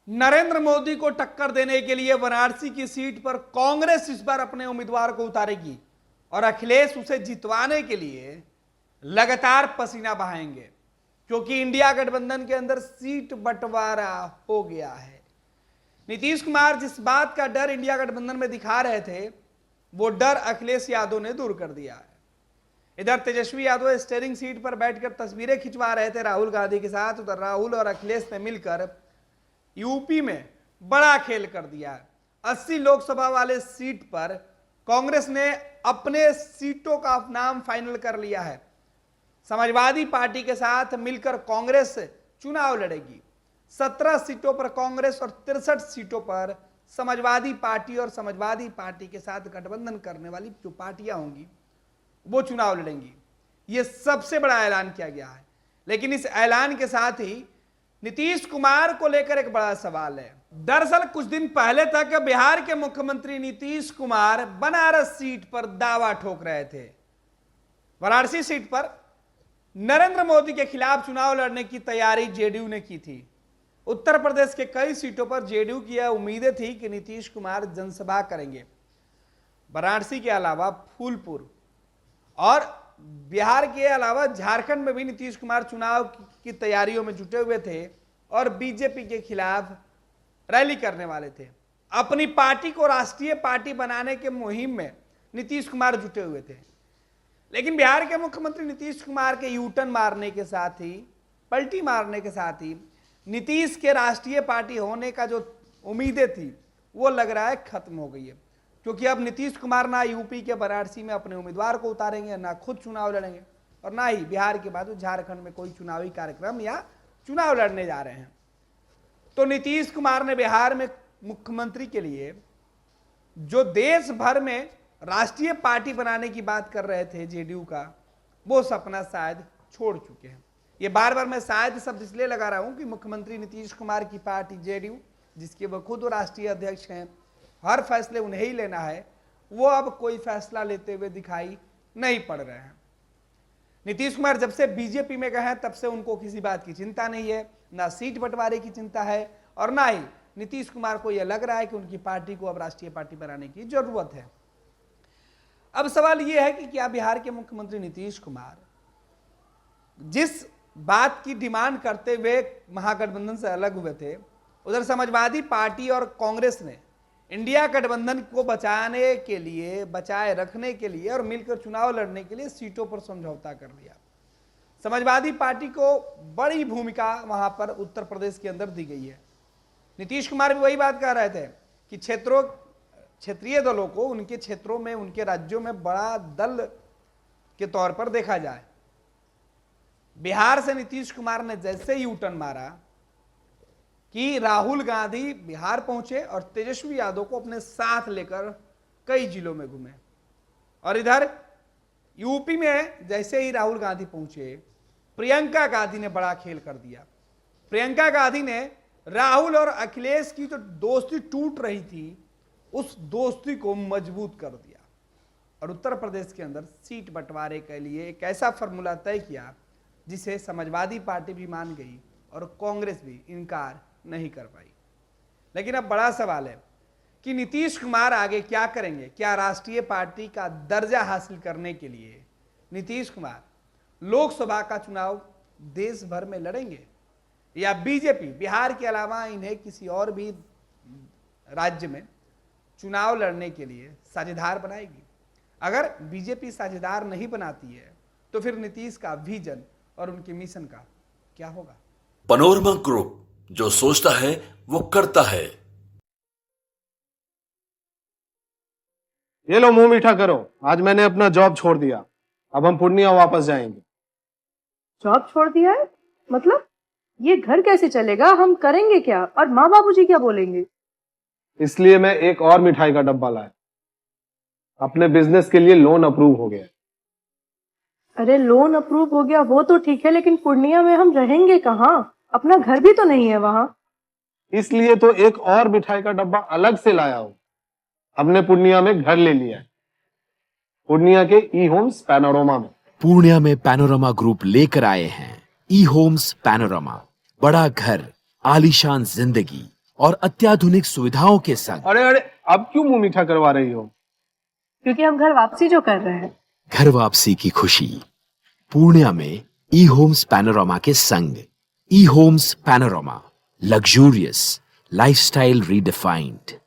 नरेंद्र मोदी को टक्कर देने के लिए वाराणसी की सीट पर कांग्रेस इस बार अपने उम्मीदवार को उतारेगी और अखिलेश उसे जितवाने के लिए लगातार पसीना बहाएंगे, क्योंकि इंडिया गठबंधन के अंदर सीट बंटवारा हो गया है। नीतीश कुमार जिस बात का डर इंडिया गठबंधन में दिखा रहे थे, वो डर अखिलेश यादव ने दूर कर दिया है। इधर तेजस्वी यादव स्टीयरिंग सीट पर बैठकर तस्वीरें खिंचवा रहे थे राहुल गांधी के साथ। उधर राहुल और अखिलेश ने मिलकर यूपी में बड़ा खेल कर दिया है। 80 लोकसभा वाले सीट पर कांग्रेस ने अपने सीटों का नाम फाइनल कर लिया है। समाजवादी पार्टी के साथ मिलकर कांग्रेस चुनाव लड़ेगी। 17 सीटों पर कांग्रेस और 63 सीटों पर समाजवादी पार्टी, और समाजवादी पार्टी के साथ गठबंधन करने वाली जो पार्टियां होंगी वो चुनाव लड़ेंगी। यह सबसे बड़ा ऐलान किया गया है। लेकिन इस ऐलान के साथ ही नीतीश कुमार को लेकर एक बड़ा सवाल है। दरअसल कुछ दिन पहले तक बिहार के मुख्यमंत्री नीतीश कुमार बनारस सीट पर दावा ठोक रहे थे। वाराणसी सीट पर नरेंद्र मोदी के खिलाफ चुनाव लड़ने की तैयारी जेडीयू ने की थी। उत्तर प्रदेश के कई सीटों पर जेडीयू की यह उम्मीदें थी कि नीतीश कुमार जनसभा करेंगे। वाराणसी के अलावा फूलपुर और बिहार के अलावा झारखंड में भी नीतीश कुमार चुनाव की तैयारियों में जुटे हुए थे और बीजेपी के खिलाफ रैली करने वाले थे। अपनी पार्टी को राष्ट्रीय पार्टी बनाने के मुहिम में नीतीश कुमार जुटे हुए थे। लेकिन बिहार के मुख्यमंत्री नीतीश कुमार के यूटर्न मारने के साथ ही, पलटी मारने के साथ ही नीतीश के राष्ट्रीय पार्टी होने का जो उम्मीदें थी वो लग रहा है खत्म हो गई है, क्योंकि अब नीतीश कुमार ना यूपी के वाराणसी में अपने उम्मीदवार को उतारेंगे, ना खुद चुनाव लड़ेंगे, और ना ही बिहार के बाद झारखंड में कोई चुनावी कार्यक्रम या चुनाव लड़ने जा रहे हैं। तो नीतीश कुमार ने बिहार में मुख्यमंत्री के लिए जो देश भर में राष्ट्रीय पार्टी बनाने की बात कर रहे थे जेडीयू का, वो सपना शायद छोड़ चुके हैं। ये बार बार मैं शायद शब्द इसलिए लगा रहा हूं कि मुख्यमंत्री नीतीश कुमार की पार्टी जेडीयू, जिसके वो खुद राष्ट्रीय अध्यक्ष हैं, हर फैसले उन्हें ही लेना है, वो अब कोई फैसला लेते हुए दिखाई नहीं पड़ रहे हैं। नीतीश कुमार जब से बीजेपी में गए हैं तब से उनको किसी बात की चिंता नहीं है, ना सीट बंटवारे की चिंता है, और ना ही नीतीश कुमार को यह लग रहा है कि उनकी पार्टी को अब राष्ट्रीय पार्टी बनाने की जरूरत है। अब सवाल यह है कि क्या बिहार के मुख्यमंत्री नीतीश कुमार जिस बात की डिमांड करते हुए महागठबंधन से अलग हुए थे, उधर समाजवादी पार्टी और कांग्रेस ने इंडिया गठबंधन को बचाने के लिए, बचाए रखने के लिए और मिलकर चुनाव लड़ने के लिए सीटों पर समझौता कर लिया। समाजवादी पार्टी को बड़ी भूमिका वहां पर उत्तर प्रदेश के अंदर दी गई है। नीतीश कुमार भी वही बात कह रहे थे कि क्षेत्रीय दलों को उनके क्षेत्रों में, उनके राज्यों में बड़ा दल के तौर पर देखा जाए। बिहार से नीतीश कुमार ने जैसे ही यूटर्न मारा कि राहुल गांधी बिहार पहुंचे और तेजस्वी यादव को अपने साथ लेकर कई जिलों में घूमे, और इधर यूपी में जैसे ही राहुल गांधी पहुंचे, प्रियंका गांधी ने बड़ा खेल कर दिया। प्रियंका गांधी ने राहुल और अखिलेश की जो दोस्ती टूट रही थी, उस दोस्ती को मजबूत कर दिया और उत्तर प्रदेश के अंदर सीट बंटवारे के लिए एक ऐसा फॉर्मूला तय किया जिसे समाजवादी पार्टी भी मान गई और कांग्रेस भी इनकार नहीं कर पाई। लेकिन अब बड़ा सवाल है कि नीतीश कुमार आगे क्या करेंगे। क्या राष्ट्रीय पार्टी का दर्जा हासिल करने के लिए नीतीश कुमार लोकसभा का चुनाव देश भर में लड़ेंगे, या बीजेपी बिहार के अलावा इन्हें किसी और भी राज्य में चुनाव लड़ने के लिए साझेदार बनाएगी? अगर बीजेपी साझेदार नहीं बनाती है तो फिर नीतीश का विजन और उनके मिशन का क्या होगा? पैनोरमा ग्रुप, जो सोचता है वो करता है। ये लो, मुंह मीठा करो। आज मैंने अपना जॉब छोड़ दिया, अब हम पूर्णिया वापस जाएंगे। जॉब छोड़ दिया है? मतलब ये घर कैसे चलेगा? हम करेंगे क्या? और माँ बाबूजी क्या बोलेंगे? इसलिए मैं एक और मिठाई का डब्बा लाया। अपने बिजनेस के लिए लोन अप्रूव हो गया। अरे लोन अप्रूव हो गया वो तो ठीक है, लेकिन पूर्णिया में हम रहेंगे कहाँ? अपना घर भी तो नहीं है वहाँ। इसलिए तो एक और मिठाई का डब्बा अलग से लाया हूँ। हमने पूर्णिया में घर ले लिया है, पूर्णिया के ई होम्स पैनोरमा में। पूर्णिया में पैनोरमा ग्रुप लेकर आए हैं ई होम्स पैनोरमा। बड़ा घर, आलीशान जिंदगी और अत्याधुनिक सुविधाओं के संग अरे अरे, अब क्यों मुंह मीठा करवा रही हो? क्योंकि हम घर वापसी जो कर रहे हैं। घर वापसी की खुशी पूर्णिया में ई होम्स पैनोरामा के संग। ई Homes Panorama, luxurious lifestyle redefined.